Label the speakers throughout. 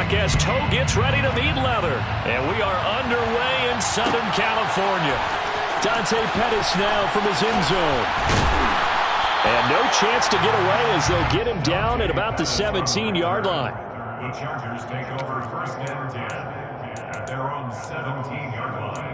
Speaker 1: back as toe gets ready to meet leather. And we are underway in Southern California. Dante Pettis now from his end zone. And no chance to get away as they'll get him down at about the 17-yard line.
Speaker 2: The Chargers take over 1st and 10 at their own 17-yard line.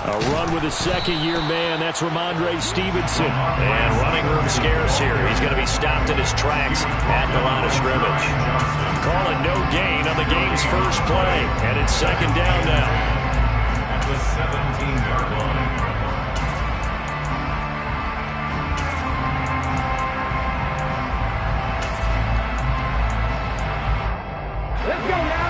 Speaker 1: A run with a second-year man. That's Ramondre Stevenson. And running room scarce here. He's going to be stopped in his tracks at the line of scrimmage. Call it no gain on the game's first play. And it's 2nd down now.
Speaker 2: At the 17-yard line.
Speaker 3: Let's go now.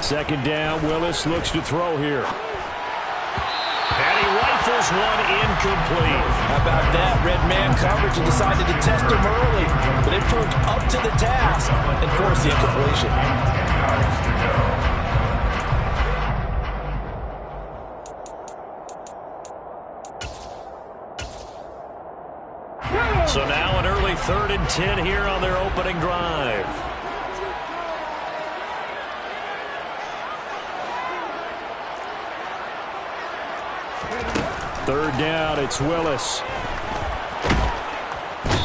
Speaker 1: 2nd down, Willis looks to throw here. And he rifles one incomplete.
Speaker 4: How about that? Red man coverage and decided to test him early. But it proved up to the task and forced the incompletion.
Speaker 1: So now an early 3rd and 10 here on their opening drive. 3rd down, it's Willis.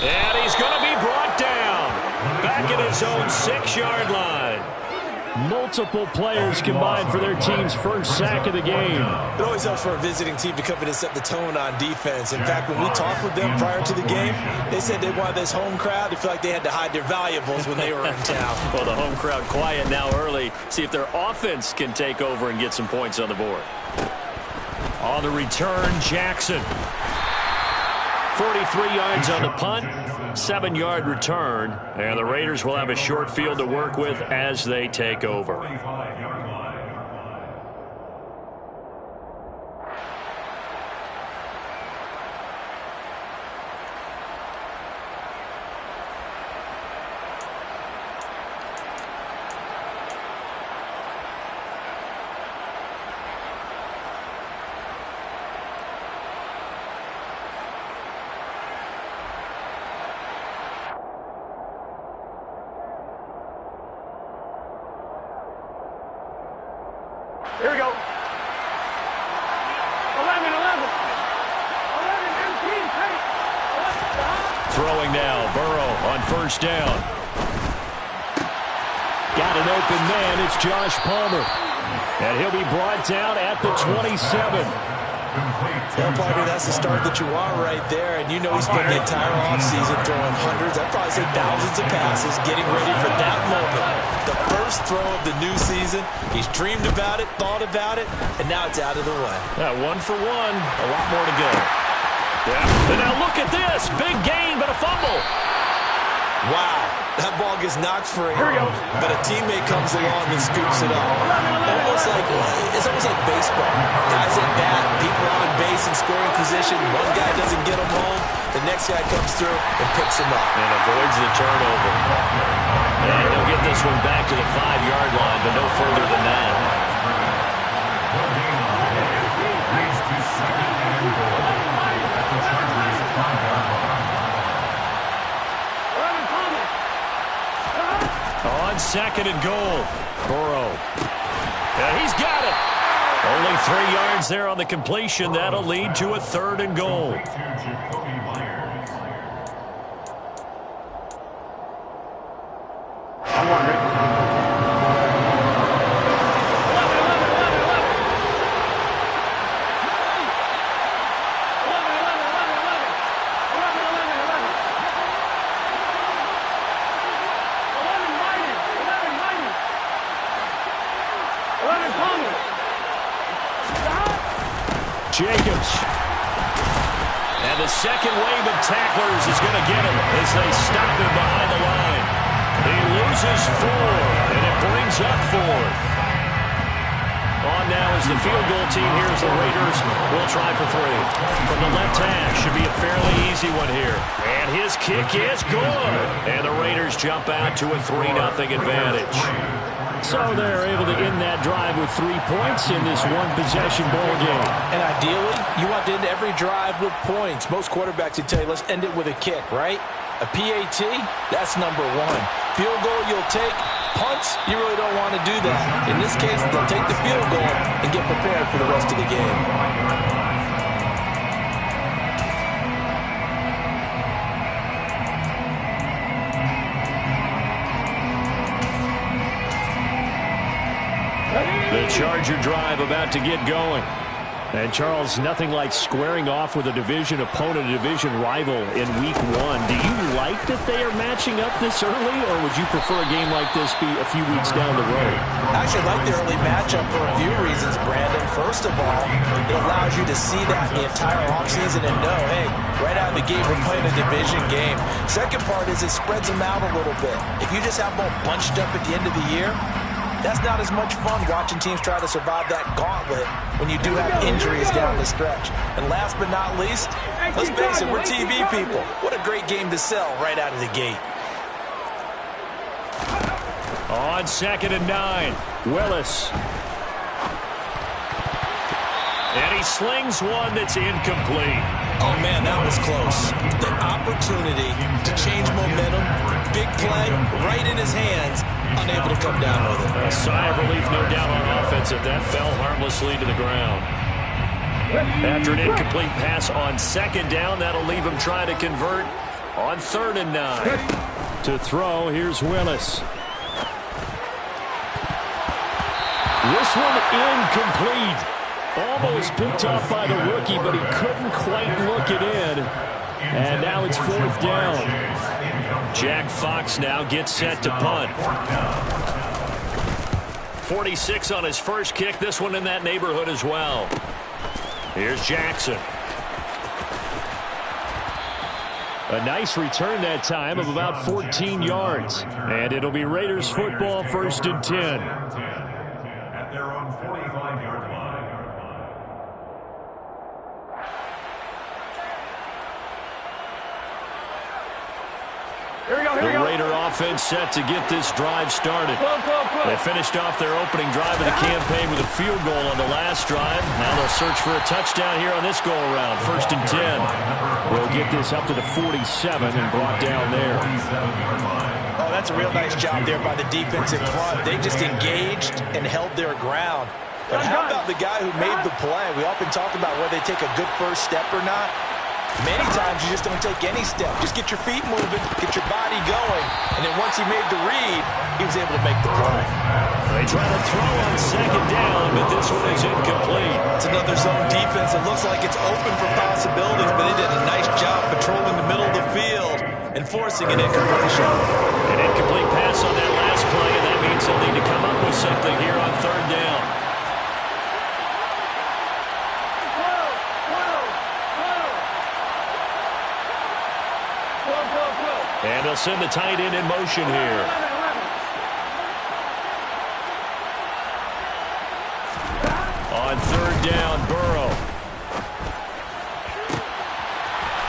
Speaker 1: And he's going to be brought down. Back at his own 6-yard line. Multiple players combined for their team's first sack of the game.
Speaker 4: It always helps for a visiting team to come in and set the tone on defense. In fact, when we talked with them prior to the game, they said they wanted this home crowd to feel like they had to hide their valuables when they were in town.
Speaker 1: Well, the home crowd quiet now early. See if their offense can take over and get some points on the board. On the return, Jackson. 43 yards on the punt, 7-yard return, and the Raiders will have a short field to work with as they take over.
Speaker 2: 45-yard line.
Speaker 3: Here we go. 11, 11. 11, 17, take.
Speaker 1: Throwing now, Burrow on 1st down. Got an open man, it's Josh Palmer. And he'll be brought down at the 27.
Speaker 4: Well, partner, that's the start that you want right there. And you know he's spent the entire offseason throwing hundreds, I'd probably say thousands of passes, getting ready for that moment. The first throw of the new season. He's dreamed about it, thought about it, and now it's out of the way.
Speaker 1: Yeah, 1 for 1, a lot more to go. Yeah. And now look at this. Big gain, but a fumble.
Speaker 4: Wow. That ball gets knocked free,
Speaker 3: Here we go.
Speaker 4: but a teammate comes along and scoops it up. It's almost like baseball. Guys at bat, people on base in scoring position. One guy doesn't get him home. The next guy comes through and picks him up.
Speaker 1: And avoids the turnover. And he'll get this one back to the 5-yard line, but no further than that.
Speaker 2: Leads to 2nd and goal at the Chargers' 5-yard line.
Speaker 1: On 2nd and goal, Burrow. And he's got it. Only 3 yards there on the completion. That'll lead to a 3rd and goal. Jacobs. And the second wave of tacklers is going to get him as they stop him behind the line. He loses 4, and it brings up 4th. On now is the field goal team here as the Raiders will try for three. From the left hash, should be a fairly easy one here. And his kick is good. And the Raiders jump out to a 3-0 advantage. So they're able to end that drive with 3 points in this one-possession ball game. And ideally, you want to end every drive with points. Most quarterbacks would tell you, let's end it with a kick, right? A PAT, that's number one. Field goal you'll take. Punts, you really don't want to do that. In this case, they'll take the field goal and get prepared for the rest of the game. The Charger drive about to get going. And, Charles, nothing like squaring off with a division opponent, a division rival in Week 1. Do you like that they are matching up this early, or would you prefer a game like this be a few weeks down the road? I actually like the early matchup for a few reasons, Brandon. First of all, it allows you to see that the entire offseason and know, hey, right out of the gate, we're playing a division game. Second part is it spreads them out a little bit. If you just have them all bunched up at the end of the year, that's not as much fun watching teams try to survive that gauntlet when you do have injuries down the stretch. And last but not least, let's face it, we're TV people. What a great game to sell right out of the gate. On 2nd and 9, Willis. And he slings one that's incomplete. Oh, man, that was close. The opportunity to change momentum, big play, right in his hands, unable to come down with it. A sigh of relief, no doubt, on offense, if that fell harmlessly to the ground. After an incomplete pass on 2nd down, that'll leave him trying to convert on 3rd and 9. To throw, here's Willis. This one incomplete. Almost picked off by the rookie, but he couldn't quite look it in. And now it's 4th down. Jack Fox now gets set to punt. 46 on his first kick. This one in that neighborhood as well. Here's Jackson. A nice return that time of about 14 yards. And it'll be Raiders football, 1st and 10.
Speaker 2: At their own 45-yard line.
Speaker 1: The Raider offense set to get this drive started. They finished off their opening drive of the campaign with a field goal on the last drive. Now they'll search for a touchdown here on this go-around. 1st and 10. We'll get this up to the 47 and brought down there. Oh, that's a real nice job there by the defensive front. They just engaged and held their ground. But how about the guy who made the play? We often talk about whether they take a good first step or not. Many times you just don't take any step. Just get your feet moving, get your body going, and then once he made the read, he was able to make the play. They try to throw on 2nd down, but this one is incomplete. It's another zone defense. It looks like it's open for possibilities, but they did a nice job patrolling the middle of the field and forcing an incompletion. An incomplete pass on that last play, and that means they'll need to come up with something here on 3rd down. And they'll send the tight end in motion here. On 3rd down, Burrow.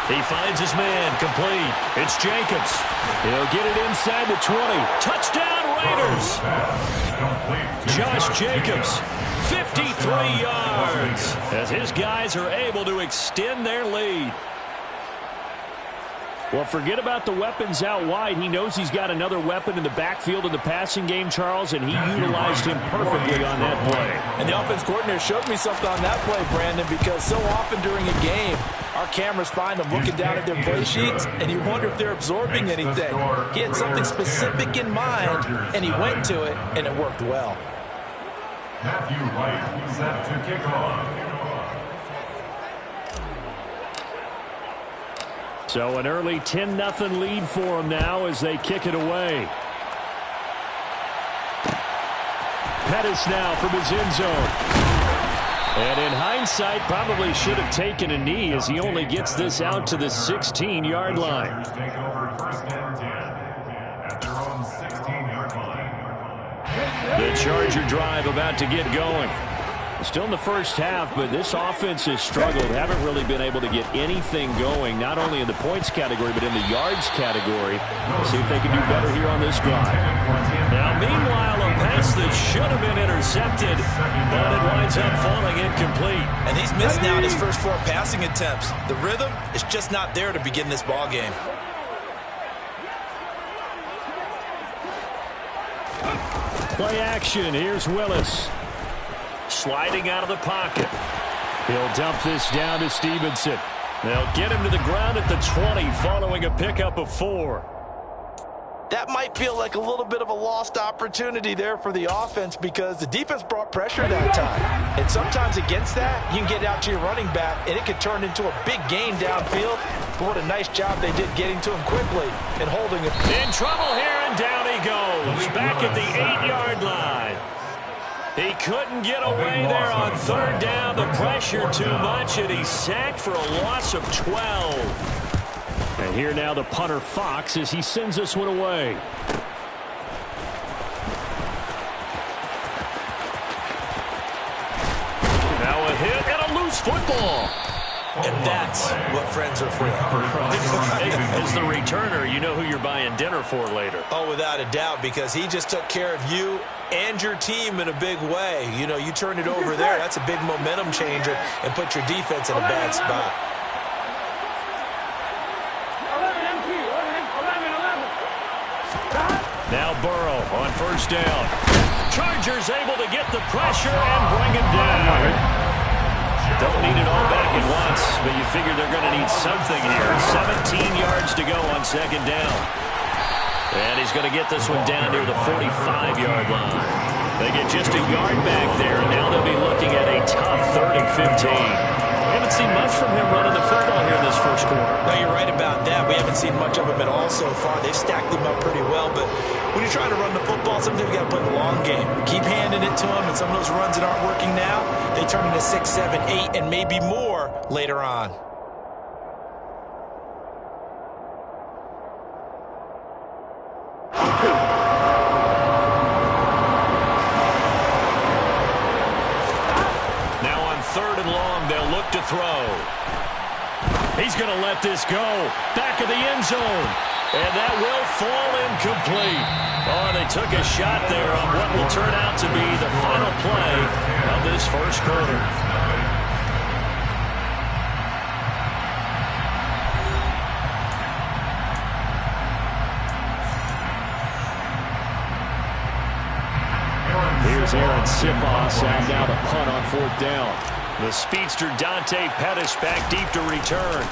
Speaker 1: He finds his man, complete. It's Jacobs. He'll get it inside the 20. Touchdown, Raiders! Josh Jacobs, 53 yards, as his guys are able to extend their lead. Well, forget about the weapons out wide. He knows he's got another weapon in the backfield in the passing game, Charles, and he utilized him perfectly on that play. And the offense coordinator showed me something on that play, Brandon, because so often during a game, our cameras find them looking down at their play sheets, and you wonder if they're absorbing anything. He had something specific in mind, and he went to it, and it worked well.
Speaker 2: Matthew Wright set to kick off.
Speaker 1: So an early 10-0 lead for them now as they kick it away. Pettis now from his end zone. And in hindsight, probably should have taken a knee as he only gets this out to the 16-yard line.
Speaker 2: Take over 1st and 10 at their own 16-yard line.
Speaker 1: The Charger drive about to get going. Still in the first half, but this offense has struggled. Haven't really been able to get anything going, not only in the points category, but in the yards category. See if they can do better here on this drive. Now, meanwhile, a pass that should have been intercepted, but it winds up falling incomplete.
Speaker 4: And he's missed now his first 4 passing attempts. The rhythm is just not there to begin this ball game.
Speaker 1: Play action. Here's Willis. Sliding out of the pocket. He'll dump this down to Stevenson. They'll get him to the ground at the 20 following a pickup of 4.
Speaker 4: That might feel like a little bit of a lost opportunity there for the offense because the defense brought pressure that time. And sometimes against that, you can get out to your running back, and it could turn into a big gain downfield. But what a nice job they did getting to him quickly and holding him.
Speaker 1: In trouble here, and down he goes. Back at the 8-yard line. He couldn't get away there on 3rd down. The pressure too much, and he's sacked for a loss of 12. And here now the punter Fox as he sends this one away. Now a hit and a loose football.
Speaker 4: And that's what friends are for.
Speaker 1: As the returner, you know who you're buying dinner for later.
Speaker 4: Oh, without a doubt, because he just took care of you and your team in a big way. You know, you turn it over there, that's a big momentum changer and put your defense in a bad spot.
Speaker 1: Now Burrow on 1st down. Chargers able to get the pressure and bring him down. Don't need it all back at once, but you figure they're going to need something here. 17 yards to go on 2nd down. And he's going to get this one down near the 45-yard line. They get just a yard back there, and now they'll be looking at a tough 3rd and 15. We haven't seen much from him running the football here in this first quarter.
Speaker 4: No, you're right about that. We haven't seen much of him at all so far. They've stacked him up pretty well, but when you're trying to run the football, sometimes you got to play the long game. Keep handing it to him, and some of those runs that aren't working now, they turn into 6, 7, 8, and maybe more later on.
Speaker 1: Now on 3rd and long, they'll look to throw. He's going to let this go. Back of the end zone. And that will fall incomplete. Oh, they took a shot there on what will turn out to be the final play of this first quarter. Here's Aaron Sipos out now to punt on 4th down. The speedster Dante Pettis back deep to return.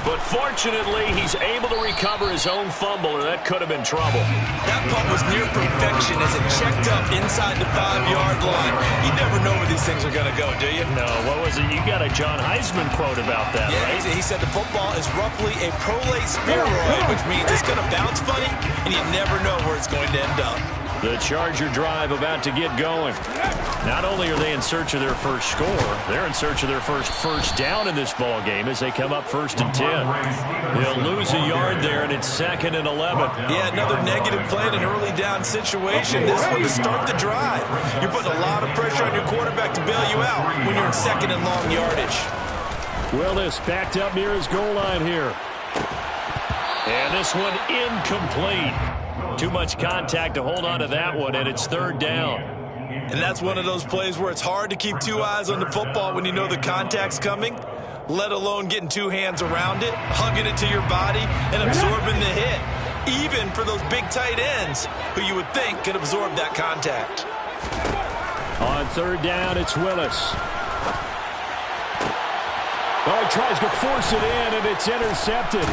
Speaker 1: But fortunately, he's able to recover his own fumble, or that could have been trouble.
Speaker 4: That punt was near perfection as it checked up inside the 5-yard line. You never know where these things are going to go, do you?
Speaker 1: No, what was it? You got a John Heisman quote about that,
Speaker 4: yeah,
Speaker 1: right?
Speaker 4: He said the football is roughly a prolate spheroid, which means it's going to bounce funny, and you never know where it's going to end up.
Speaker 1: The Charger drive about to get going. Not only are they in search of their first score, they're in search of their first down in this ball game as they come up 1st and 10. They'll lose a yard there, and it's 2nd and 11.
Speaker 4: Yeah, another negative play in an early down situation. This one to start the drive. You're putting a lot of pressure on your quarterback to bail you out when you're in 2nd and long yardage.
Speaker 1: Willis backed up near his goal line here. And this one incomplete. Too much contact to hold on to that one, and it's 3rd down.
Speaker 4: And that's one of those plays where it's hard to keep 2 eyes on the football when you know the contact's coming, let alone getting 2 hands around it, hugging it to your body, and absorbing the hit, even for those big tight ends who you would think could absorb that contact.
Speaker 1: On 3rd down, it's Willis. Oh, he tries to force it in, and it's intercepted.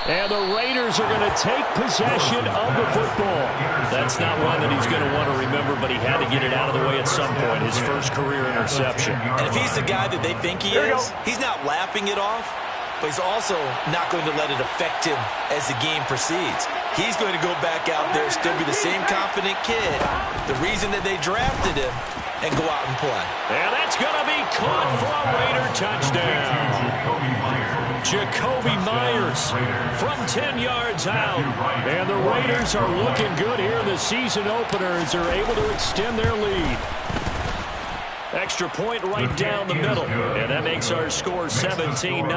Speaker 1: And the Raiders are going to take possession of the football. That's not one that he's going to want to remember, but he had to get it out of the way at some point, his first career interception.
Speaker 4: And if he's the guy that they think he is, he's not laughing it off, but he's also not going to let it affect him as the game proceeds. He's going to go back out there, still be the same confident kid, the reason that they drafted him, and go out and play.
Speaker 1: And that's going to be caught for a Raider touchdown. Jacoby Myers from 10 yards out. And the Raiders are looking good here in the season opener as they're able to extend their lead. Extra point right down the middle. And that makes our score 17-0.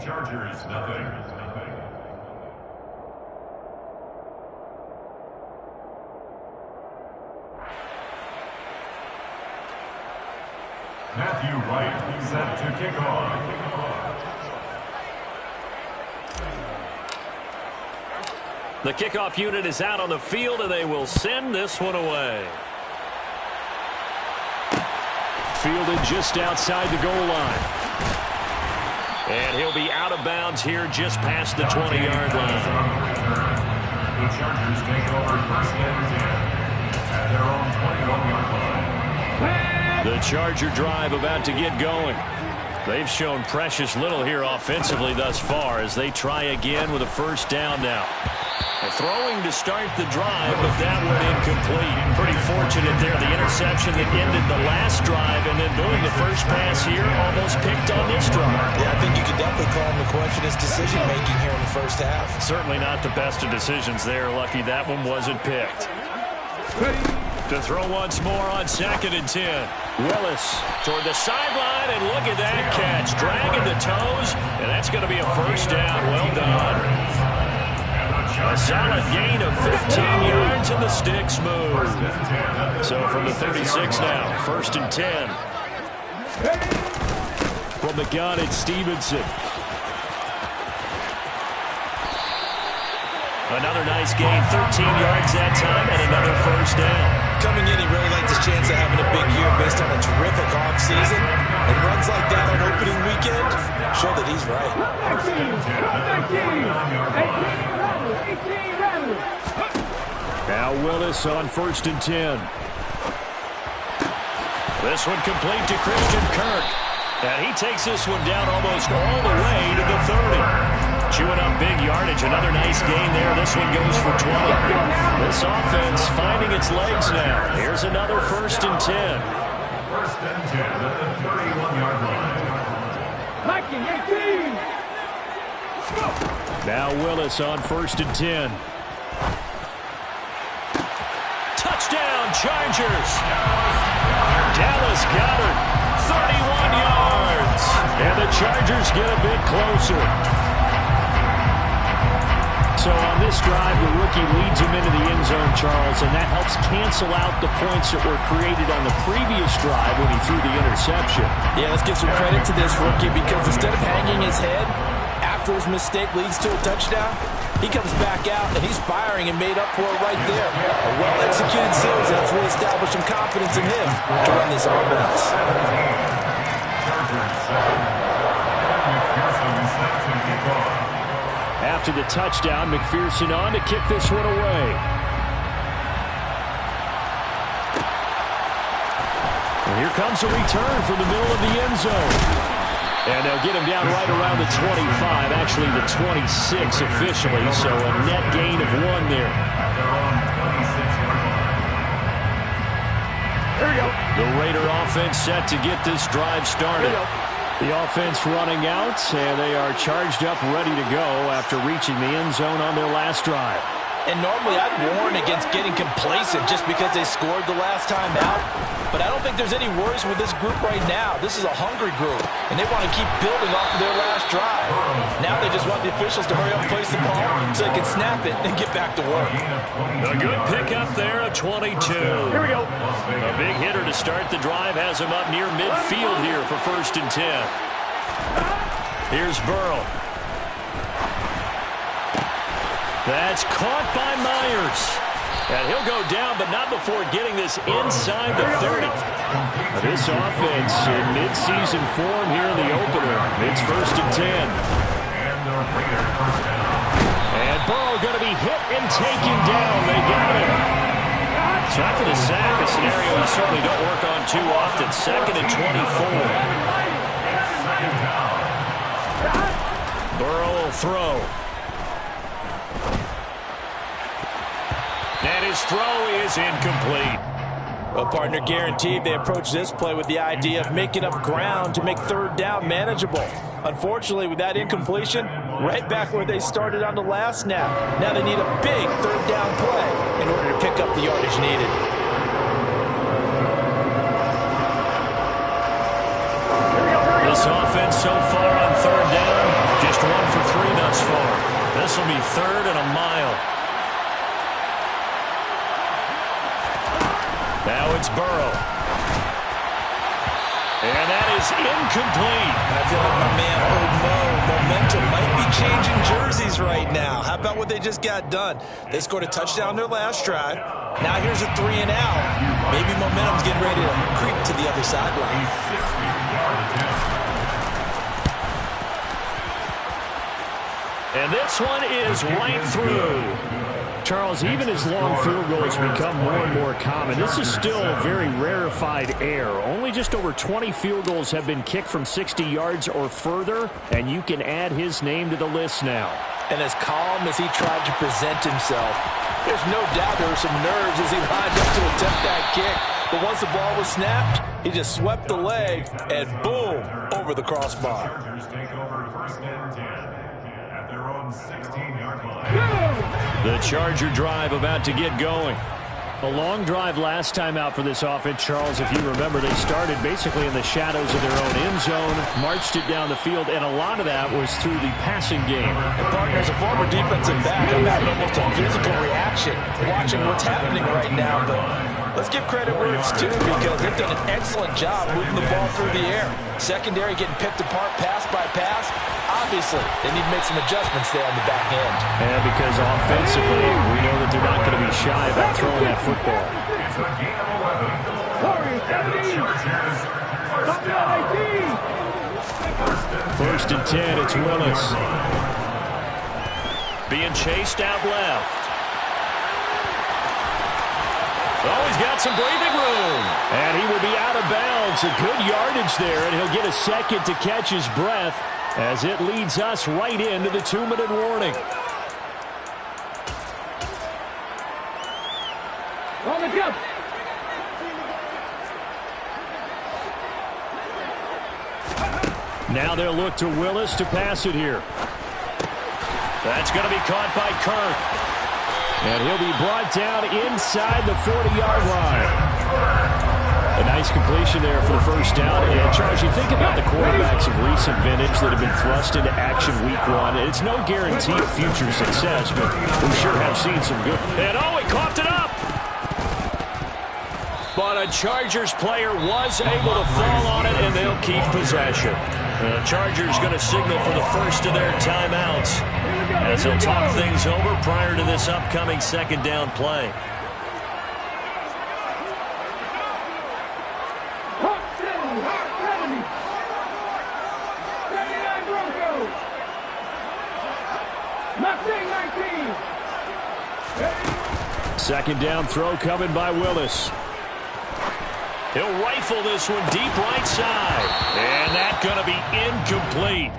Speaker 2: Chargers, nothing. Matthew Wright set to kick off.
Speaker 1: The kickoff unit is out on the field, and they will send this one away. Fielded just outside the goal line. And he'll be out of bounds here just past the 20-yard line.
Speaker 2: The Chargers take over first and 10 at their own 21-yard line.
Speaker 1: The Charger drive about to get going. They've shown precious little here offensively thus far as they try again with a first down now. Throwing to start the drive, but that one incomplete. Pretty fortunate there, the interception that ended the last drive, and then boom, the first pass here almost picked on this drive.
Speaker 4: Yeah, I think you could definitely call him to question his decision-making here in the first half.
Speaker 1: Certainly not the best of decisions there. Lucky that one wasn't picked. To throw once more on 2nd and 10. Willis toward the sideline, and look at that catch. Dragging the toes, and that's going to be a first down. Well done. A solid gain of 15 yards, and the sticks move. So from the 36 now, 1st and 10. From the gun, it's Stevenson. Another nice gain, 13 yards that time, and another first down.
Speaker 4: Coming in, he really liked his chance of having a big year based on a terrific offseason. And runs like that on opening weekend show that he's right.
Speaker 1: Now Willis on 1st and 10. This one complete to Christian Kirk. And he takes this one down almost all the way to the 30. Chewing up big yardage. Another nice gain there. This one goes for 20. This offense finding its legs now. Here's another 1st and 10.
Speaker 2: 1st and 10 at the 31-yard line.
Speaker 1: Now Willis on 1st and 10. Touchdown, Chargers. Dallas Goedert, 31 yards. And the Chargers get a bit closer. So on this drive, the rookie leads him into the end zone, Charles, and that helps cancel out the points that were created on the previous drive when he threw the interception.
Speaker 4: Yeah, let's give some credit to this rookie because instead of hanging his head after his mistake leads to a touchdown, he comes back out and he's firing and made up for it right there. A well-executed series that's reestablished some confidence in him to run this offense.
Speaker 1: After the touchdown, McPherson on to kick this one away. And here comes a return from the middle of the end zone. And they'll get him down right around the 25, actually the 26 officially, so a net gain of 1 there.
Speaker 3: Here we go.
Speaker 1: The Raider offense set to get this drive started. The offense running out, and they are charged up, ready to go after reaching the end zone on their last drive.
Speaker 4: And normally I'd warn against getting complacent just because they scored the last time out. But I don't think there's any worries with this group right now. This is a hungry group, and they want to keep building off of their last drive. Now they just want the officials to hurry up and place the ball so they can snap it and get back to work.
Speaker 1: A good pickup there, a 22.
Speaker 3: Here we go.
Speaker 1: A big hitter to start the drive has him up near midfield here for 1st and 10. Here's Burrow. That's caught by Myers. And he'll go down, but not before getting this inside the 30. This offense in mid-season form here in the opener. It's 1st and 10. And Burrow going to be hit and taken down. They got him. So after the sack, a scenario you certainly don't work on too often. 2nd and 24. Burrow will throw. And his throw is incomplete.
Speaker 4: Well, partner, guaranteed they approach this play with the idea of making up ground to make third down manageable. Unfortunately, with that incompletion, right back where they started on the last snap. Now they need a big third down play in order to pick up the yardage needed.
Speaker 1: This offense so far on third down, just 1 for 3 thus far. This will be 3rd and a mile. Now it's Burrow. And that is incomplete.
Speaker 4: I feel like my man, Old Mo, momentum might be changing jerseys right now. How about what they just got done? They scored a touchdown their last drive. Now here's a 3 and out. Maybe momentum's getting ready to creep to the other sideline.
Speaker 1: And this one is right through. Charles, even as long field goals become more and more common, this is still a very rarefied air. Only just over 20 field goals have been kicked from 60 yards or further, and you can add his name to the list now.
Speaker 4: And as calm as he tried to present himself, there's no doubt there were some nerves as he lined up to attempt that kick. But once the ball was snapped, he just swept the leg, and boom, over the crossbar.
Speaker 2: Chargers take over 1st and 10 at their own 16-yard line.
Speaker 1: The Charger drive about to get going. A long drive last time out for this offense, Charles. If you remember, they started basically in the shadows of their own end zone, marched it down the field, and a lot of that was through the passing game.
Speaker 4: And partner, as a former defensive back, I'm having almost a physical reaction watching what's happening right now. But let's give credit where it's due, because they've done an excellent job moving the ball through the air. Secondary getting picked apart pass by pass. Obviously, they need to make some adjustments there on the back end.
Speaker 1: And because offensively, we know that they're not going to be shy about throwing that football.
Speaker 2: It's a gain of 11. And the Chargers first and 10.
Speaker 1: 1st and 10, it's Willis. Being chased out left. Oh, he's got some breathing room. And he will be out of bounds. A good yardage there, and he'll get a second to catch his breath as it leads us right into the 2-minute warning.
Speaker 3: On the jump.
Speaker 1: Now they'll look to Willis to pass it here. That's going to be caught by Kirk. And he'll be brought down inside the 40-yard line. A nice completion there for the first down. And, Charles, you think about the quarterbacks of recent vintage that have been thrust into action week 1. It's no guarantee of future success, but we sure have seen some good. And, oh, he coughed it up! But a Chargers player was able to fall on it, and they'll keep possession. The Chargers going to signal for the first of their timeouts as they'll talk things over prior to this upcoming 2nd down play. Second down throw coming by Willis. He'll rifle this one deep right side. And that's going to be incomplete.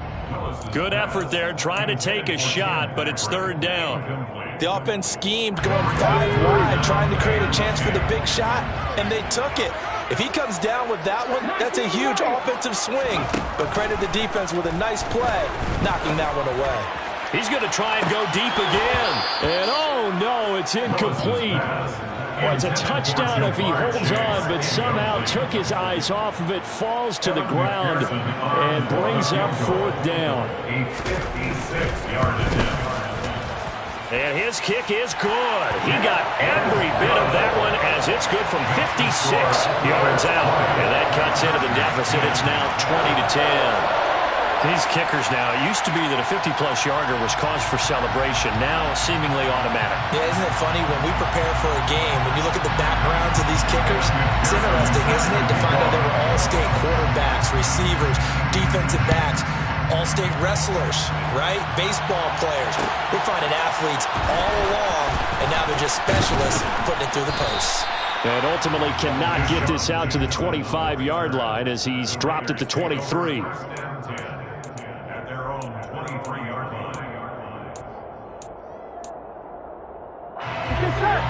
Speaker 1: Good effort there trying to take a shot, but it's 3rd down.
Speaker 4: The offense schemed going 5 wide, trying to create a chance for the big shot, and they took it. If he comes down with that one, that's a huge offensive swing. But credit the defense with a nice play, knocking that one away.
Speaker 1: He's going to try and go deep again. And, oh, no, it's incomplete. Well, it's a touchdown if he holds on, but somehow took his eyes off of it, falls to the ground, and brings up 4th down.
Speaker 2: A 56-yard attempt.
Speaker 1: And his kick is good. He got every bit of that one as it's good from 56 yards out. And that cuts into the deficit. It's now 20-10. These kickers now, it used to be that a 50-plus yarder was cause for celebration. Now seemingly automatic.
Speaker 4: Yeah, isn't it funny when we prepare for a game, when you look at the backgrounds of these kickers, it's interesting, isn't it, to find out they were all-state quarterbacks, receivers, defensive backs, all-state wrestlers, right? Baseball players. We're finding athletes all along, and now they're just specialists putting it through the posts.
Speaker 1: And ultimately cannot get this out to the 25-yard line as he's dropped at the 23.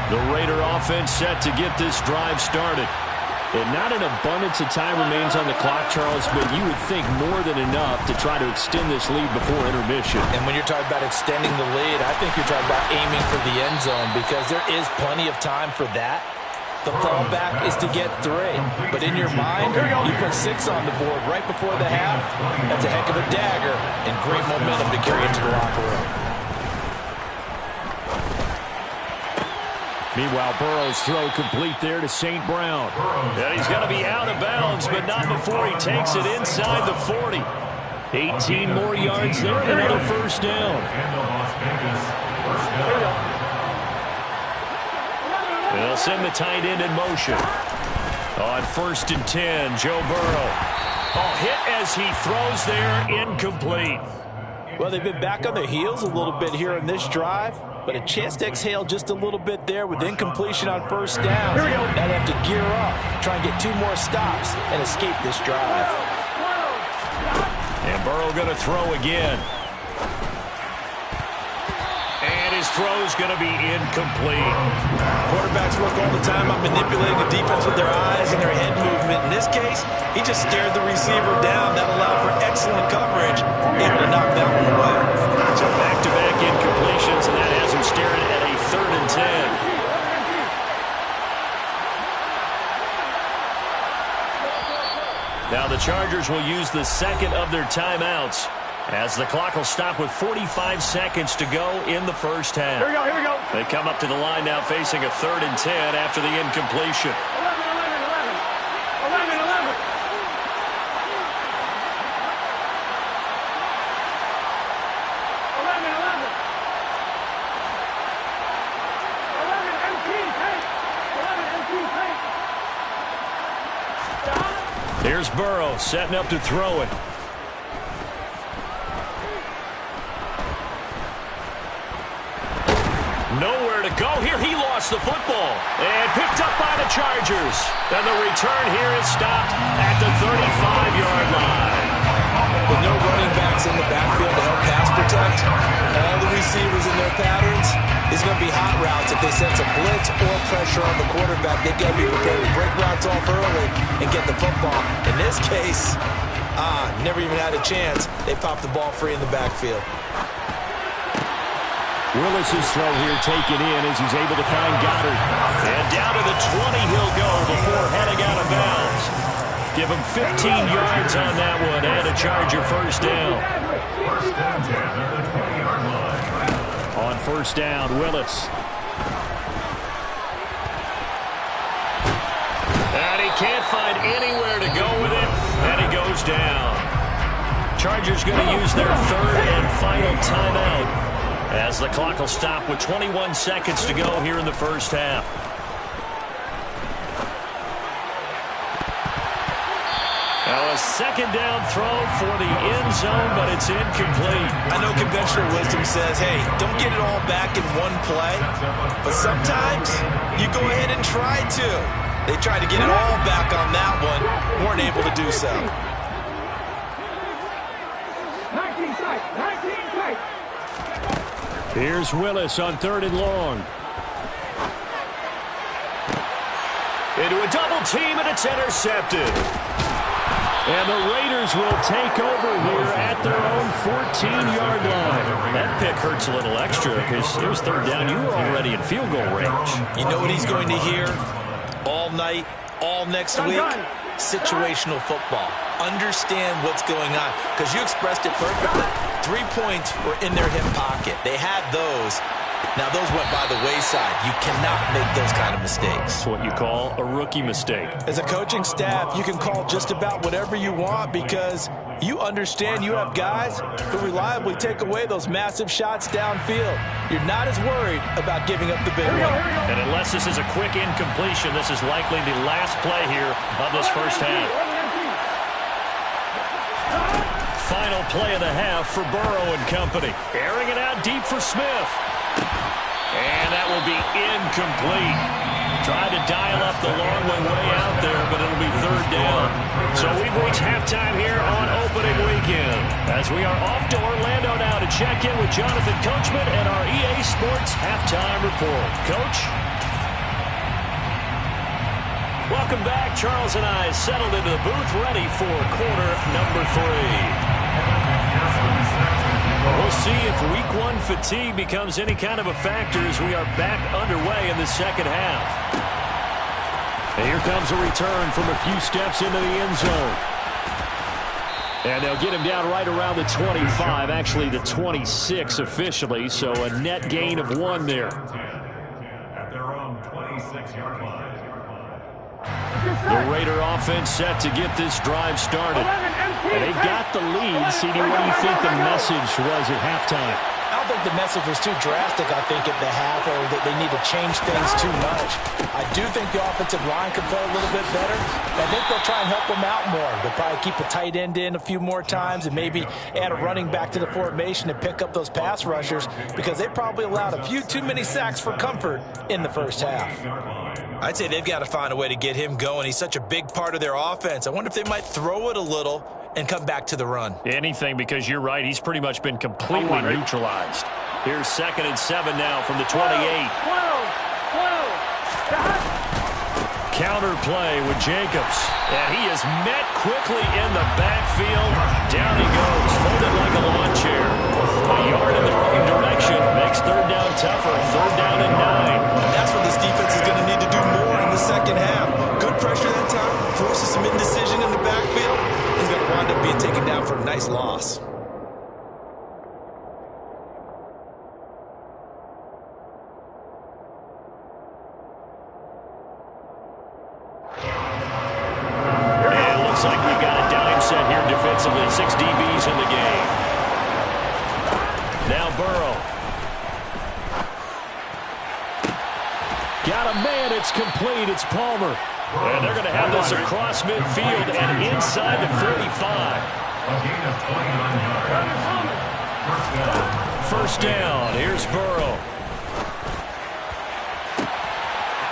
Speaker 1: The Raider offense set to get this drive started. And not an abundance of time remains on the clock, Charles, but you would think more than enough to try to extend this lead before intermission.
Speaker 4: And when you're talking about extending the lead, I think you're talking about aiming for the end zone because there is plenty of time for that. The fallback is to get 3. But in your mind, you put 6 on the board right before the half. That's a heck of a dagger and great momentum to carry into the locker room.
Speaker 1: Meanwhile, Burrow's throw complete there to St. Brown. And he's going to be out of bounds, but not before he takes it inside the 40. 18 more yards there and another first down. They'll send the tight end in motion. On 1st and 10, Joe Burrow. Hit as he throws there, incomplete.
Speaker 4: Well, they've been back on their heels a little bit here in this drive, but a chance to exhale just a little bit there with incompletion on 1st down. Now they have to gear up, try and get 2 more stops and escape this drive.
Speaker 1: And Burrow going to throw again. And his throw's going to be incomplete.
Speaker 4: Quarterbacks work all the time on manipulating the defense with their eyes and their head movement. In this case, he just stared the receiver down. That allowed for excellent coverage, able to knock that one away.
Speaker 1: So back-to-back incompletions, and that has him staring at a 3rd and 10. Now the Chargers will use the 2nd of their timeouts as the clock will stop with 45 seconds to go in the first half.
Speaker 3: Here we go.
Speaker 1: They come up to the line now facing a 3rd and 10 after the incompletion. 11. Here's Burrow setting up to throw it. Nowhere to go here. He lost the football and picked up by the Chargers. And the return here is stopped at the 35-yard line.
Speaker 4: With no running backs in the backfield to help pass protect, all the receivers in their patterns is going to be hot routes. If they sense a blitz or pressure on the quarterback, they've got to be prepared to break routes off early and get the football. In this case, never even had a chance. They popped the ball free in the backfield.
Speaker 1: Willis's throw here taken in as he's able to find Goddard. And down to the 20 he'll go before heading out of bounds. Give him 15 yards on that one and a Charger first down. On 1st down, Willis. And he can't find anywhere to go with it, and he goes down. Chargers going to use their 3rd and final timeout as the clock will stop with 21 seconds to go here in the first half. Now a 2nd down throw for the end zone, but it's incomplete.
Speaker 4: I know conventional wisdom says, hey, don't get it all back in one play. But sometimes you go ahead and try to. They tried to get it all back on that one, weren't able to do so.
Speaker 3: 19 strikes.
Speaker 1: Here's Willis on 3rd and long. Into a double team, and it's intercepted. And the Raiders will take over here at their own 14-yard line. That pick hurts a little extra because it was 3rd down. You were already in field goal range.
Speaker 4: You know what he's going to hear all night, all next week? Situational football. Understand what's going on because you expressed it perfectly. 3 points were in their hip pocket. They had those. Now, those went by the wayside. You cannot make those kind of mistakes.
Speaker 1: That's what you call a rookie mistake.
Speaker 4: As a coaching staff, you can call just about whatever you want because you understand you have guys who reliably take away those massive shots downfield. You're not as worried about giving up the big one.
Speaker 1: And unless this is a quick incompletion, this is likely the last play here of this first half. Final play of the half for Burrow and company. Airing it out deep for Smith. And that will be incomplete. Tried to dial up the long one way out there, but it'll be 3rd down. So we've reached halftime here on opening weekend. As we are off to Orlando now to check in with Jonathan Coachman and our EA Sports Halftime Report. Coach? Welcome back. Charles and I settled into the booth, ready for quarter number 3. We'll see if week 1 fatigue becomes any kind of a factor as we are back underway in the second half. And here comes a return from a few steps into the end zone. And they'll get him down right around the 25, actually the 26 officially, so a net gain of 1 there.
Speaker 2: At their own 26-yard line.
Speaker 1: The Raider offense set to get this drive started. And they got the lead. CD, what do you think the message was at halftime?
Speaker 4: I don't think the message was too drastic, I think, at the half, or that they need to change things too much. I do think the offensive line can play a little bit better. I think they'll try and help them out more. They'll probably keep a tight end in a few more times and maybe add a running back to the formation and pick up those pass rushers because they probably allowed a few too many sacks for comfort in the first half. I'd say they've got to find a way to get him going. He's such a big part of their offense. I wonder if they might throw it a little and come back to the run.
Speaker 1: Anything, because you're right. He's pretty much been completely neutralized. Here's 2nd and 7 now from the 28. Counter play with Jacobs. And he is met quickly in the backfield. Down he goes, folded like a lawn chair. A yard in the wrong direction makes 3rd down tougher. 3rd down and 9.
Speaker 4: And that's what this defense is going to need to do more in the second half. Good pressure that time. Forces some indecision in the backfield. He's going to wind up being taken down for a nice loss.
Speaker 1: Looks like we've got a dime set here defensively. 6 DBs in the game. Now Burrow. Got a man. It's complete. It's Palmer. And they're going to have this across midfield and inside the 45.
Speaker 2: A gain of 29 yards.
Speaker 1: First down. Here's Burrow.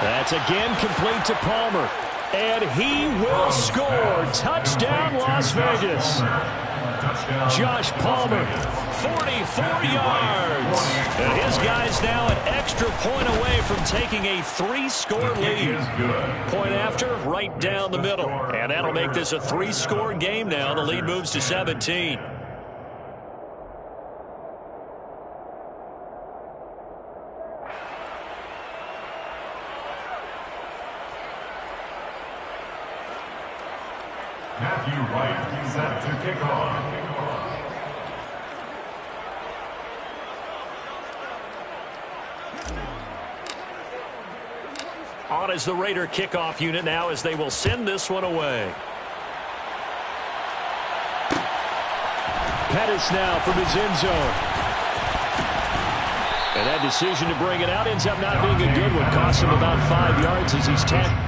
Speaker 1: That's again complete to Palmer. And he will score. Touchdown, Las Vegas. Josh Palmer, 44 yards. And his guy's now an extra point away from taking a 3-score lead. Point after, right down the middle. And that'll make this a 3-score game now. The lead moves to 17.
Speaker 2: Matthew Wright set to kick off.
Speaker 1: On is the Raider kickoff unit now as they will send this one away. Pettis now from his end zone. And that decision to bring it out ends up not being a good one. Costs him about 5 yards as he's tackled.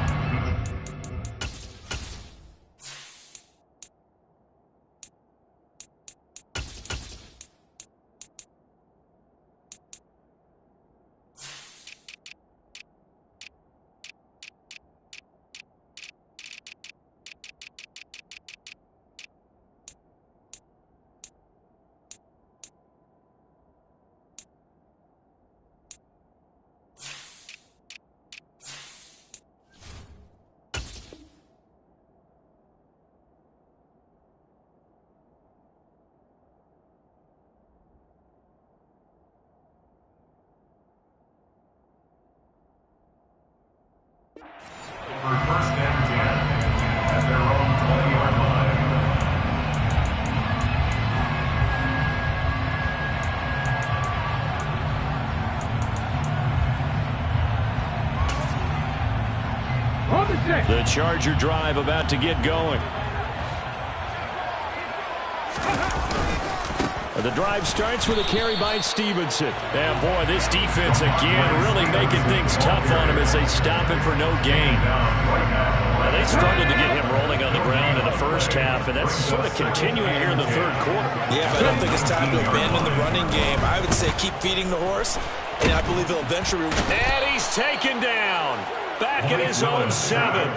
Speaker 2: First and 10 at their own 20-yard line.
Speaker 1: The Charger drive about to get going. The drive starts with a carry by Stevenson. And boy, this defense again really making things tough on him as they stop him for no gain. Now, they struggled to get him rolling on the ground in the first half, and that's sort of continuing here in the third quarter.
Speaker 4: Yeah, but I don't think it's time to abandon the running game. I would say keep feeding the horse, and I believe he'll eventually...
Speaker 1: And he's taken down. Back at his own 7.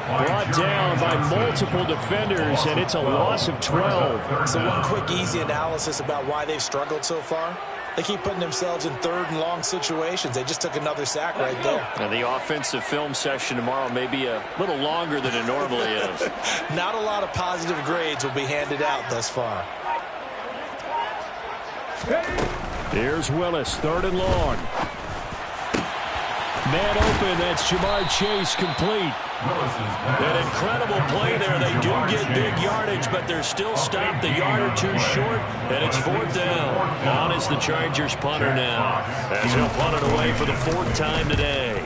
Speaker 1: Brought down by multiple defenders, and it's a loss of 12.
Speaker 4: So one quick, easy analysis about why they've struggled so far. They keep putting themselves in third and long situations. They just took another sack right there.
Speaker 1: And the offensive film session tomorrow may be a little longer than it normally is.
Speaker 4: Not a lot of positive grades will be handed out thus far.
Speaker 1: Here's Willis, 3rd and long. Man open, that's Jamar Chase, complete. An incredible play there. They do get big yardage, but they're still stopped a yard or two short, and it's 4th down. On is the Chargers punter now, as he'll punt it away for the 4th time today.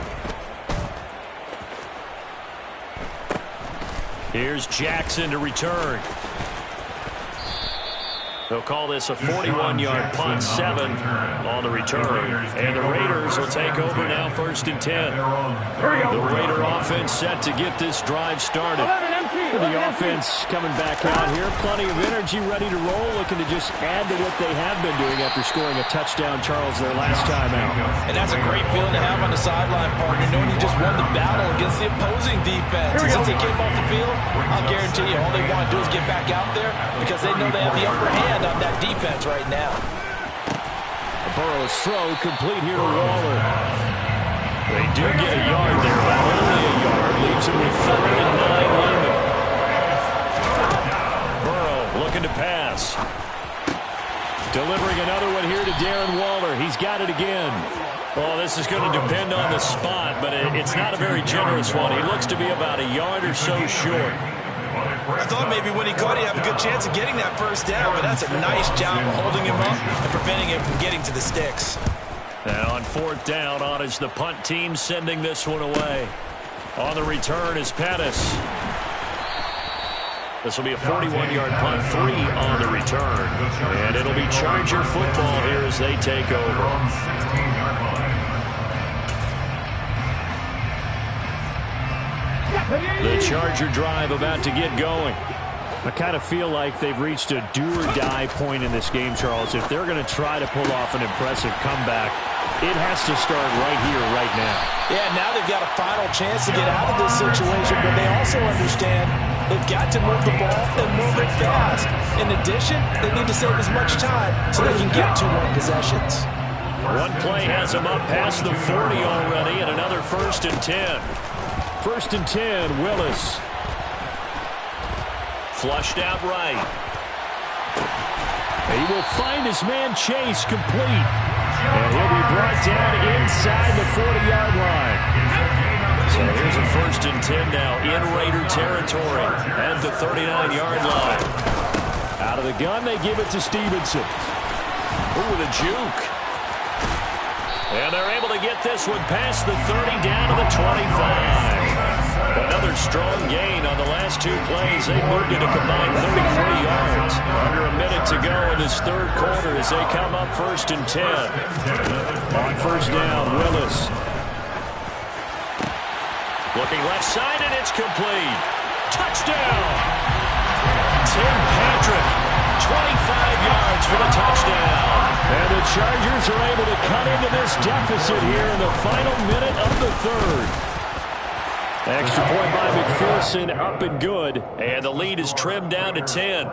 Speaker 1: Here's Jackson to return. They'll call this a 41-yard punt, 7 on the return. And the Raiders will take over now, 1st and 10. The Raider offense set to get this drive started. The offense coming back out here. Plenty of energy, ready to roll, looking to just add to what they have been doing after scoring a touchdown, Charles, their last time out.
Speaker 4: And that's a great feeling to have on the sideline, partner, knowing you just won the battle against the opposing defense. And since they came off the field, I'll guarantee you all they want to do is get back out there because they know they have the upper hand on that defense right now.
Speaker 1: Burrow's throw complete here to Waller. They do get a yard there, but only a yard. Leaves him with 3rd and 9 London. Burrow looking to pass. Delivering another one here to Darren Waller. He's got it again. Well, this is going to depend on the spot, but it's not a very generous one. He looks to be about a yard or so short.
Speaker 4: I thought maybe when he caught it, he'd have a good chance of getting that 1st down, but that's a nice job of holding him up and preventing him from getting to the sticks.
Speaker 1: And on 4th down, on is the punt team sending this one away. On the return is Pettis. This will be a 41-yard punt, 3 on the return. And it'll be Charger football here as they take over. The Charger drive about to get going. I kind of feel like they've reached a do-or-die point in this game, Charles. If they're going to try to pull off an impressive comeback, it has to start right here, right now.
Speaker 4: Yeah, now they've got a final chance to get out of this situation, but they also understand they've got to move the ball and move it fast. In addition, they need to save as much time so they can get 2 more possessions.
Speaker 1: One play has them up past the 40 already, and another 1st and 10. 1st and 10, Willis. Flushed out right. He will find his man Chase, complete. And he'll be brought down inside the 40-yard line. So here's a 1st and 10 now in Raider territory at the 39-yard line. Out of the gun, they give it to Stevenson. Ooh, with a juke. And they're able to get this one past the 30 down to the 25. Another strong gain on the last 2 plays. They moved it a combined 33 yards. Under a minute to go in this 3rd quarter as they come up 1st and 10. On 1st down, Willis. Looking left side, and it's complete. Touchdown! Tim Patrick, 25 yards for the touchdown. And the Chargers are able to cut into this deficit here in the final minute of the 3rd. Extra point by McPherson, up and good. And the lead is trimmed down to 10.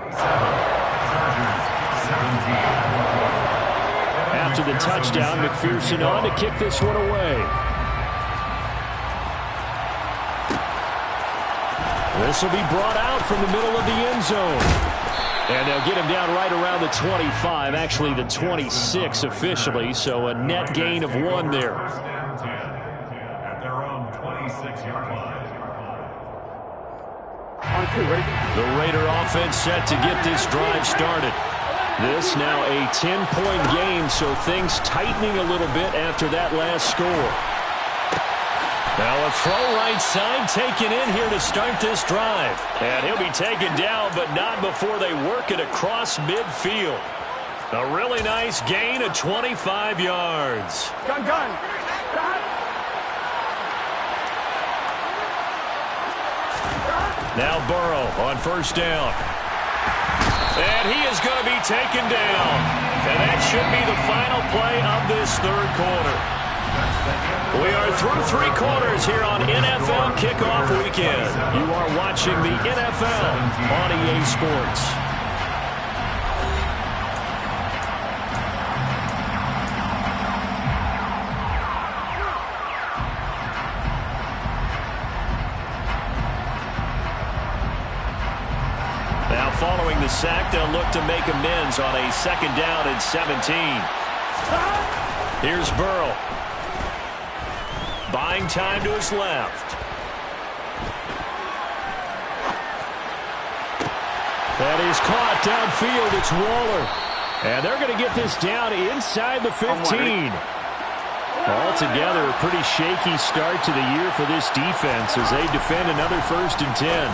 Speaker 1: After the touchdown, McPherson on to kick this one away. This will be brought out from the middle of the end zone. And they'll get him down right around the 25, actually the 26 officially, so a net gain of 1 there. The Raider offense set to get this drive started. This now a 10-point game, so things tightening a little bit after that last score. Now a throw right side taken in here to start this drive. And he'll be taken down, but not before they work it across midfield. A really nice gain of 25 yards.
Speaker 3: Gun.
Speaker 1: Now Burrow on 1st down. And he is going to be taken down. And that should be the final play of this 3rd quarter. We are through 3 quarters here on NFL Kickoff Weekend. You are watching the NFL on EA Sports. following the sack, they'll look to make amends on a 2nd down and 17. Here's Burrow. Buying time to his left. That is caught downfield. It's Waller. And they're going to get this down inside the 15. Altogether, a pretty shaky start to the year for this defense as they defend another 1st and 10.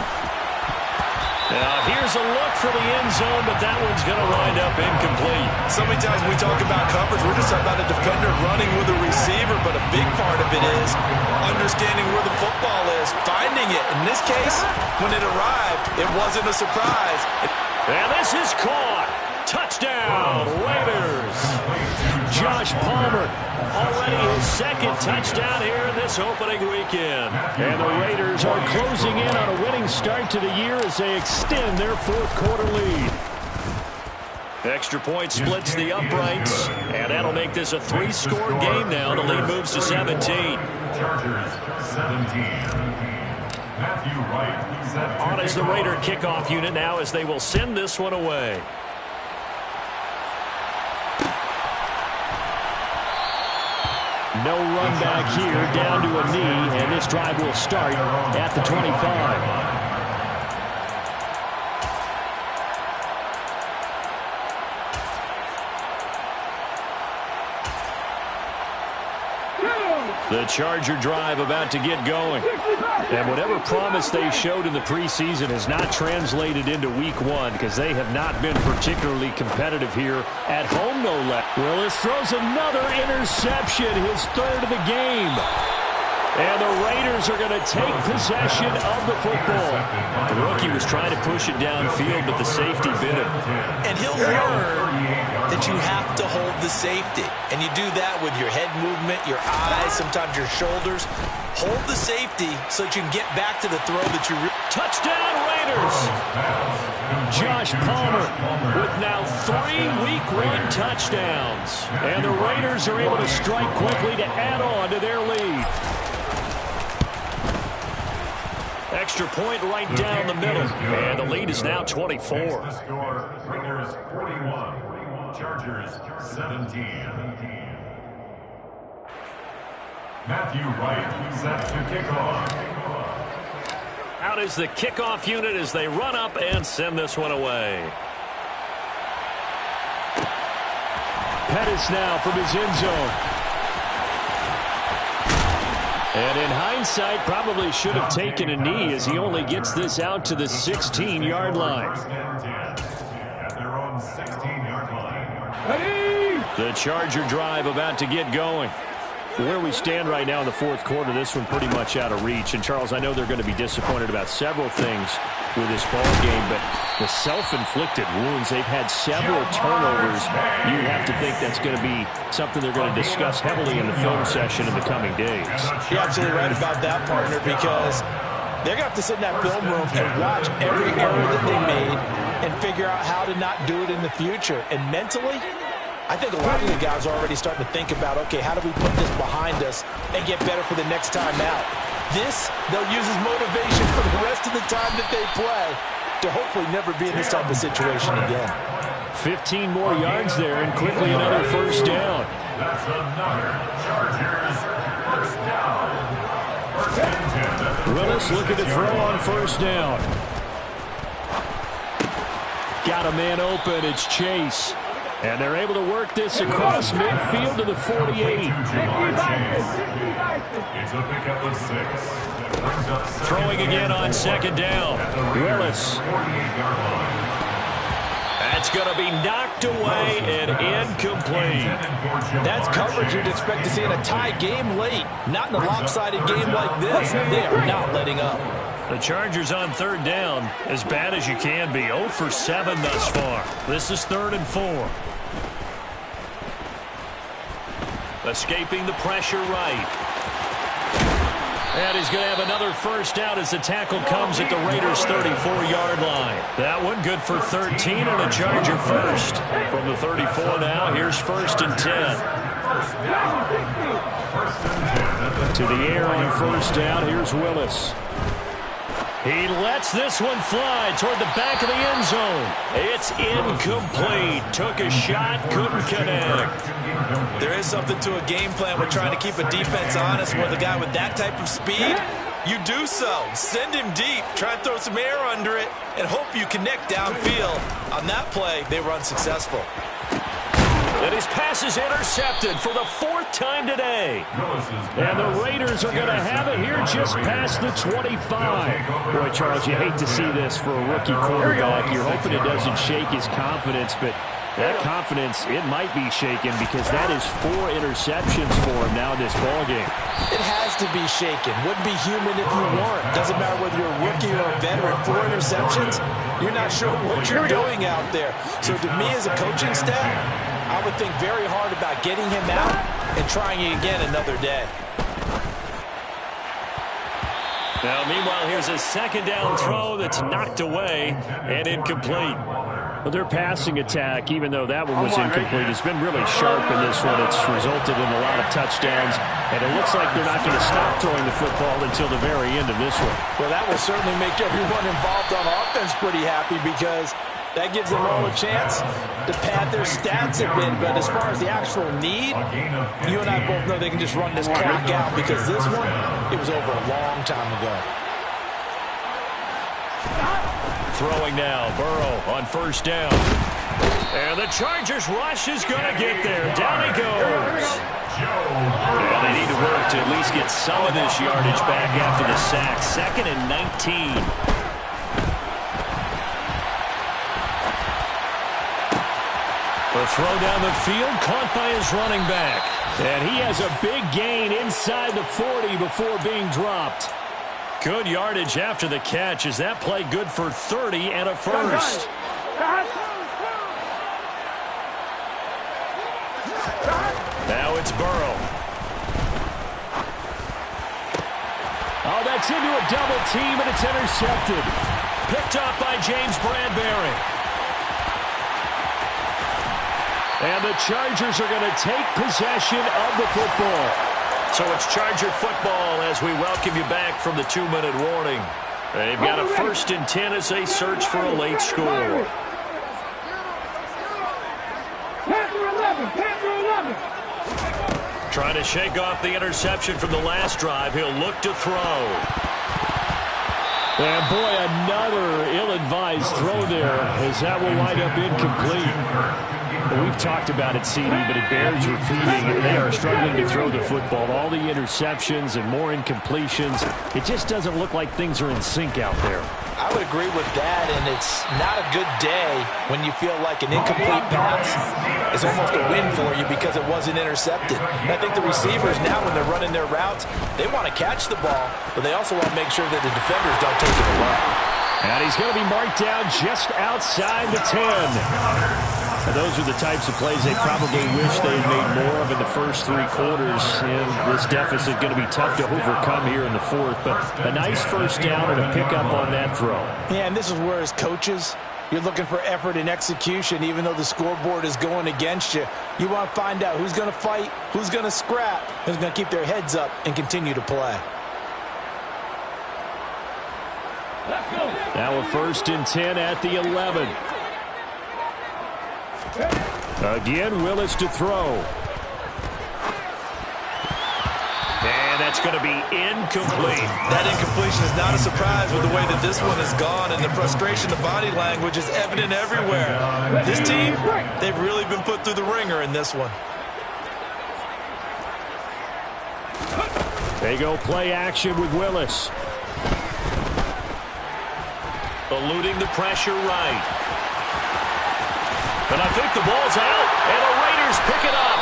Speaker 1: Now, here's a look for the end zone, but that one's going to wind up incomplete.
Speaker 4: So many times we talk about coverage, we're just talking about a defender running with a receiver, but a big part of it is understanding where the football is, finding it. In this case, when it arrived, it wasn't a surprise.
Speaker 1: And this is caught. Touchdown, Raiders. Josh Palmer, already his 2nd touchdown here in this opening weekend. And the Raiders are closing in on a winning start to the year as they extend their 4th quarter lead. Extra point splits the uprights, and that'll make this a 3-score game now. The lead moves to 17.
Speaker 2: Chargers 17. Matthew Wright set
Speaker 1: On is the Raider kickoff unit now as they will send this one away. No run back here, down to a knee, and this drive will start at the 25. The Charger drive about to get going. And whatever promise they showed in the preseason has not translated into week 1 because they have not been particularly competitive here at home, no less. Willis throws another interception, his 3rd of the game. And the Raiders are going to take possession of the football. The rookie was trying to push it downfield, but the safety bit him.
Speaker 4: And he'll learn that you have to hold the safety. And you do that with your head movement, your eyes, sometimes your shoulders. Hold the safety so that you can get back to the throw that you...
Speaker 1: Touchdown, Raiders! Josh Palmer with now 3 Week 1 touchdowns. And the Raiders are able to strike quickly to add on to their lead. Extra point right down the middle. And the lead is now 24.
Speaker 2: The score, Raiders 41, Chargers 17. Matthew Wright set to kick off.
Speaker 1: Out is the kickoff unit as they run up and send this one away. Pettis now from his end zone. And in hindsight, probably should have taken a knee as he only gets this out to the 16-yard line.
Speaker 2: At their own 16-yard line.
Speaker 1: The Charger drive about to get going. Where we stand right now in the 4th quarter, this one pretty much out of reach. And, Charles, I know they're going to be disappointed about several things with this ball game, but the self-inflicted wounds, they've had several turnovers. You have to think that's going to be something they're going to discuss heavily in the film session in the coming days.
Speaker 4: You're absolutely right about that, partner, because they're going to have to sit in that film room and watch every error that they made and figure out how to not do it in the future. And mentally, I think a lot of the guys are already starting to think about, okay, how do we put this behind us and get better for the next time out? This, they'll use as motivation for the rest of the time that they play to hopefully never be in this type of situation again.
Speaker 1: 15 more yards there and quickly another 1st down.
Speaker 2: That's another Chargers 1st down. 1st and 10.
Speaker 1: Willis looking to throw on 1st down. Got a man open. It's Chase. And they're able to work this across midfield to the 48.
Speaker 2: It's a pickup of 6.
Speaker 1: Throwing again on 2nd down. Willis. That's going to be knocked away and incomplete.
Speaker 4: That's coverage you'd expect to see in a tie game late. Not in a lopsided game like this. They are not letting up.
Speaker 1: The Chargers on 3rd down, as bad as you can be. 0 for 7 thus far. This is 3rd and 4. Escaping the pressure right. And he's going to have another 1st down as the tackle comes at the Raiders' 34-yard line. That one good for 13 and a Charger first. From the 34 now, here's 1st and 10. To the air on 1st down, here's Willis. He lets this one fly toward the back of the end zone. It's incomplete. Took a shot, couldn't connect.
Speaker 4: There is something to a game plan with trying to keep a defense honest with a guy with that type of speed. You do so. Send him deep. Try and throw some air under it and hope you connect downfield. On that play, they were unsuccessful.
Speaker 1: And his pass is intercepted for the 4th time today. And the Raiders are going to have it here just past the 25. Boy, Charles, you hate to see this for a rookie quarterback. You're hoping it doesn't shake his confidence, but that confidence, it might be shaken because that is 4 interceptions for him now in this ballgame.
Speaker 4: It has to be shaken. Wouldn't be human if you weren't. Doesn't matter whether you're a rookie or a veteran. 4 interceptions, you're not sure what you're doing out there. So to me as a coaching staff, I would think very hard about getting him out and trying it again another day.
Speaker 1: Now, meanwhile, here's a 2nd down throw that's knocked away and incomplete. Well, their passing attack, even though that one was incomplete, has been really sharp in this one. It's resulted in a lot of touchdowns, and it looks like they're not going to stop throwing the football until the very end of this one.
Speaker 4: Well, that will certainly make everyone involved on offense pretty happy because that gives them all a chance to pad their stats a bit. But as far as the actual need, you and I both know they can just run this clock out because this one, it was over a long time ago.
Speaker 1: Throwing now, Burrow on 1st down. And the Chargers rush is going to get there. Down he goes. Well, they need to work to at least get some of this yardage back after the sack. 2nd and 19. The throw down the field, caught by his running back. And he has a big gain inside the 40 before being dropped. Good yardage after the catch. Is that play good for 30 and a 1st? Now it's Burrow. Oh, that's into a double team, and it's intercepted. Picked up by James Bradbury. And the Chargers are going to take possession of the football. So it's Charger football as we welcome you back from the 2-minute warning. They've got a 1st and 10 as they search for a late score. Trying to shake off the interception from the last drive. He'll look to throw. And boy, another ill-advised throw there as that will wind up incomplete. We've talked about it, CD, but it bears repeating. They are struggling to throw the football. All the interceptions and more incompletions. It just doesn't look like things are in sync out there.
Speaker 4: I would agree with that, and it's not a good day when you feel like an incomplete pass is almost a win for you because it wasn't intercepted. And I think the receivers now, when they're running their routes, they want to catch the ball, but they also want to make sure that the defenders don't take it away.
Speaker 1: And he's going to be marked down just outside the 10. And those are the types of plays they probably wish they had made more of in the first 3 quarters. And this deficit is going to be tough to overcome here in the 4th. But a nice 1st down and a pickup on that throw.
Speaker 4: Yeah, and this is where as coaches, you're looking for effort and execution. Even though the scoreboard is going against you, you want to find out who's going to fight, who's going to scrap, who's going to keep their heads up and continue to play.
Speaker 1: Now a 1st and 10 at the 11. Again, Willis to throw. And that's going to be incomplete.
Speaker 4: That incompletion is not a surprise with the way that this one has gone, and the frustration, the body language is evident everywhere. This team, they've really been put through the ringer in this one.
Speaker 1: They go play action with Willis. Eluding the pressure right. And I think the ball's out, and the Raiders pick it up.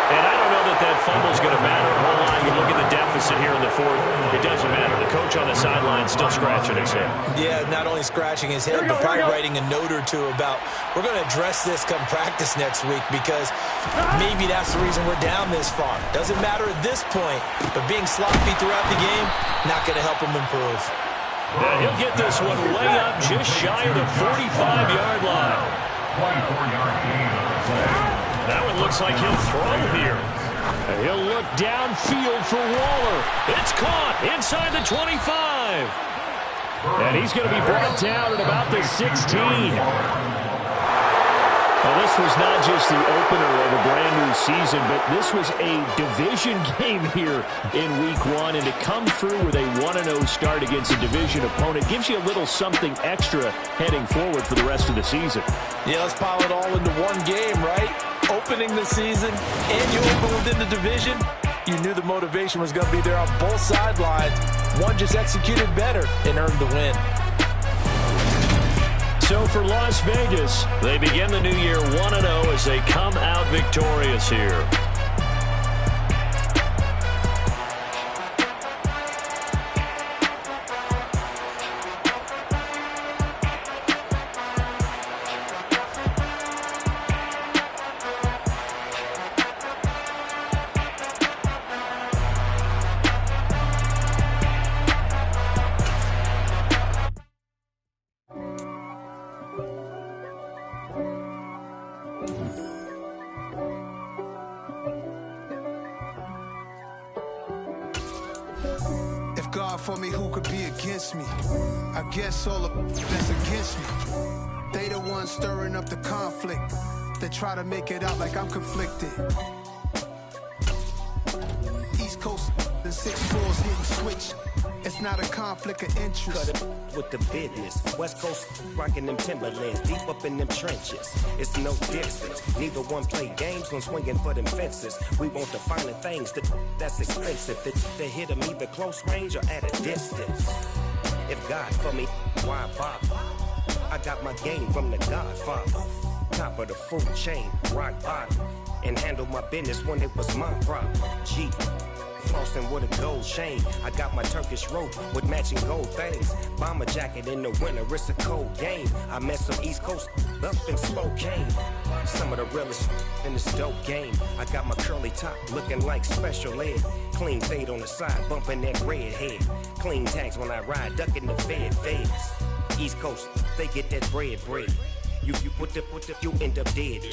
Speaker 1: And I don't know that that fumble's going to matter a whole lot. You look at the deficit here in the 4th, it doesn't matter. The coach on the sideline still scratching his head.
Speaker 4: Yeah, not only scratching his head, but probably writing a note or two about, we're going to address this come practice next week because maybe that's the reason we're down this far. Doesn't matter at this point, but being sloppy throughout the game, not going to help him improve.
Speaker 1: And he'll get this one way up just shy of the 45-yard line. That one looks like he'll throw here. And he'll look downfield for Waller. It's caught inside the 25. And he's going to be brought down at about the 16. Well, this was not just the opener of a brand new season, but this was a division game here in Week 1. And to come through with a 1-0 start against a division opponent gives you a little something extra heading forward for the rest of the season.
Speaker 4: Yeah, let's pile it all into one game, right? Opening the season, and you open within the division. You knew the motivation was going to be there on both sidelines. One just executed better and earned the win.
Speaker 1: So for Las Vegas, they begin the new year 1-0 as they come out victorious here.
Speaker 5: For me, who could be against me? I guess all of that's against me. They the ones stirring up the conflict. They try to make it out like I'm conflicted. East Coast, the 6'4's hitting switch. It's not a conflict of interest.
Speaker 6: Cut it with the business. West Coast rocking them Timberlands, deep up in them trenches. It's no distance. Neither one play games when swinging for them fences. We want the finer things that's expensive. They hit them either close range or at a distance. If God for me, why bother? I got my game from the Godfather. Top of the food chain, rock bottom. And handle my business when it was my problem. G. Flossing with a gold chain. I got my Turkish rope with matching gold things. Bomber jacket in the winter, it's a cold game. I met some East Coast up in Spokane. Some of the realest in this dope game. I got my curly top looking like special ed. Clean fade on the side, bumping that red head. Clean tags when I ride, ducking the feds. East Coast, they get that bread. You you end up dead.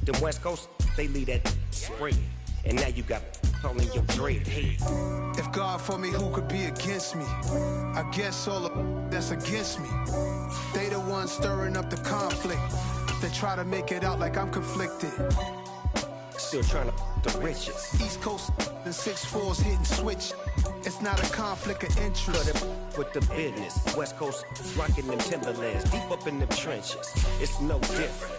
Speaker 6: The West Coast, they leave that spread. And now you got calling your dread head.
Speaker 5: If God for me, who could be against me? I guess all of that's against me. They the ones stirring up the conflict. They try to make it out like I'm conflicted.
Speaker 6: Still trying to the riches.
Speaker 5: East Coast, the 6'4's hitting switch. It's not a conflict of interest.
Speaker 6: Cut it with the business. West Coast rocking them Timberlands, deep up in them trenches. It's no different.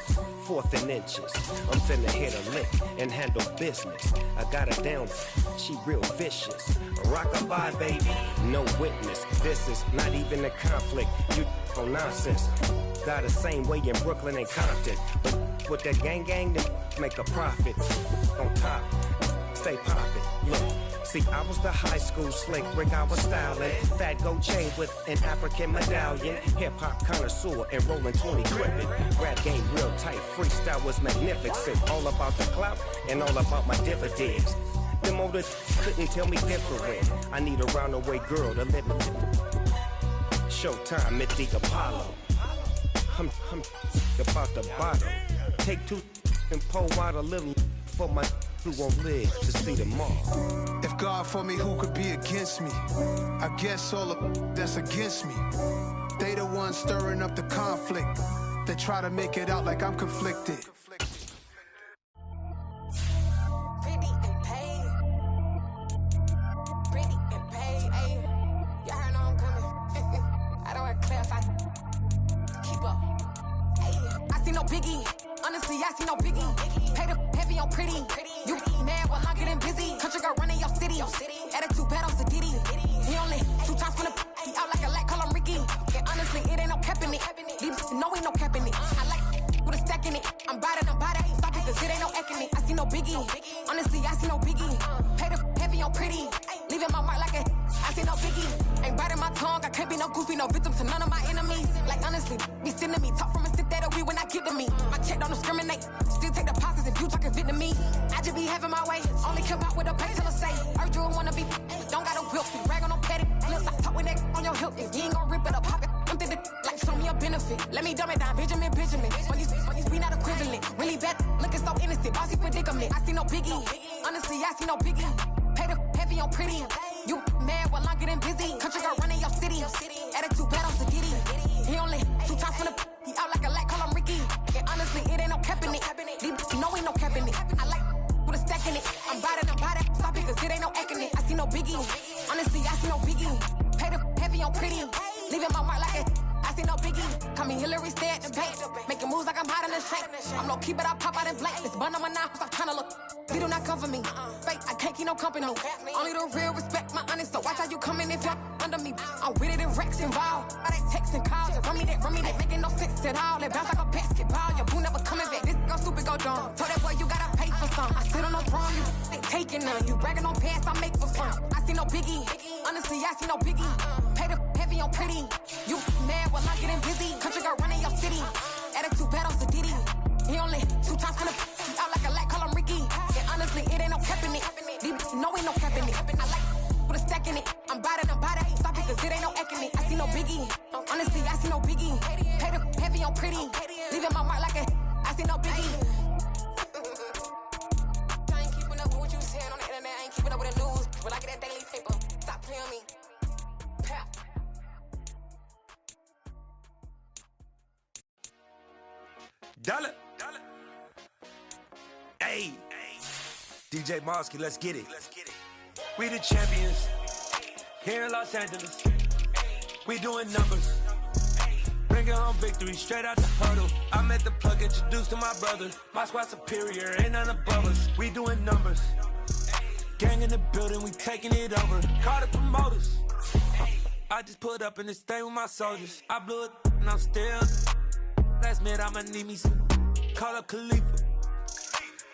Speaker 6: 4th and inches. I'm finna hit a lick and handle business. I got her down, she real vicious. Rock-a-bye, baby, no witness. This is not even a conflict. You on nonsense. Got the same way in Brooklyn and Compton. But with that gang, then make a profit. On top, stay poppin'. Look. See, I was the high school slick Rick, I was styling. Fat gold chain with an African medallion. Hip-hop connoisseur and rolling 20 gripping. Rap game real tight, freestyle was magnificent. All about the clout and all about my dividends. Them older couldn't tell me different. I need a roundaway girl to live in. Showtime at the Apollo. I'm about the bottle. Take 2 and pour out a little for my who won't live to see tomorrow.
Speaker 5: If God for me, who could be against me? I guess all of that's against me. They the ones stirring up the conflict. They try to make it out like I'm conflicted.
Speaker 7: Honestly, I see no biggie. Pay the heavy on pretty. You mad while I'm getting busy. Country girl running your city. Attitude bad on Sadiddy. He only 2 times from the he out like a LAC, call him Ricky. And honestly, it ain't no cap in it. Leave no ain't no cap in it. I like with a stack in it. I'm bad. Stop it, cause it ain't no eck in it. I see no biggie. Honestly, I see no biggie. Pay the heavy on pretty. Leaving my mark like a I see no biggie. Ain't biting my tongue. I can't be no goofy, no victim to none of my enemies. Like honestly, be sending me talk from a stick that'll be when I get to me. My check don't discriminate. Still take deposits if you talking Vietnamese. I just be having my way. Only come out with a pay till I say. Urge you wanna be, don't got a whip. Rag on no petty. Lips, I talk with that on your hip. If you ain't gon' rip it up, pocket. I'm thinking like show me a benefit. Let me dumb it down, Benjamin. When you be not equivalent. Really bad, looking so innocent. Bossy predicament. I see no biggie. Honestly, I see no biggie. Pay the heavy on pretty. You mad while I'm getting busy. Country girl running your city. Attitude biggie. Honestly, I see no biggie. Pay the heavy on pretty. Leaving my mark like it. I see no biggie. Call me Hillary, stay at the bank. Making moves like I'm hot in the shank. I'm low key, but I pop out in blank. This bun on my knife, I'm trying to look. They do not come for me. Fake, I can't keep no company. Only the real respect my honest. So watch how you coming if you're under me. I'm with it and Rex involved. Why they texting calls and run me that making no sense at all. They bounce like a basketball. Your boo never coming back. This go stupid, go dumb. Told that boy you gotta pay for some. I sit on no throne, you ain't taking none. You bragging on pants, I make for fun. I see no biggie. Honestly, I see no biggie. Pay the heavy on pretty. You mad while I'm getting busy. Country girl running your city. Attitude bad on Sadiddy. He only 2 times from the out like a LAC, call him Ricky. And honestly, it ain't no cap in it. These no ain't no cap in it. I like put a stack in it. I'm bout it. Stop it, cause it ain't no eck in it. I see no biggie. Honestly, I see no biggie. Pay the heavy on pretty. Leaving my mark like a I see no biggie. I ain't keeping up with what you saying on the internet. I ain't keeping up with the news. But I get that daily paper. Stop playing me. Pap.
Speaker 8: Dollar. Hey. DJ Mosky, let's get it. We the champions. Here in Los Angeles. We doing numbers. Bringing home victory straight out the huddle. I'm at the plug, introduced to my brother. My squad superior, ain't none above us. We doing numbers. Gang in the building, we taking it over. Call the promoters. I just put up in this thing with my soldiers. I blew it and I'm still. Last minute, I'ma need me some. Call up Khalifa.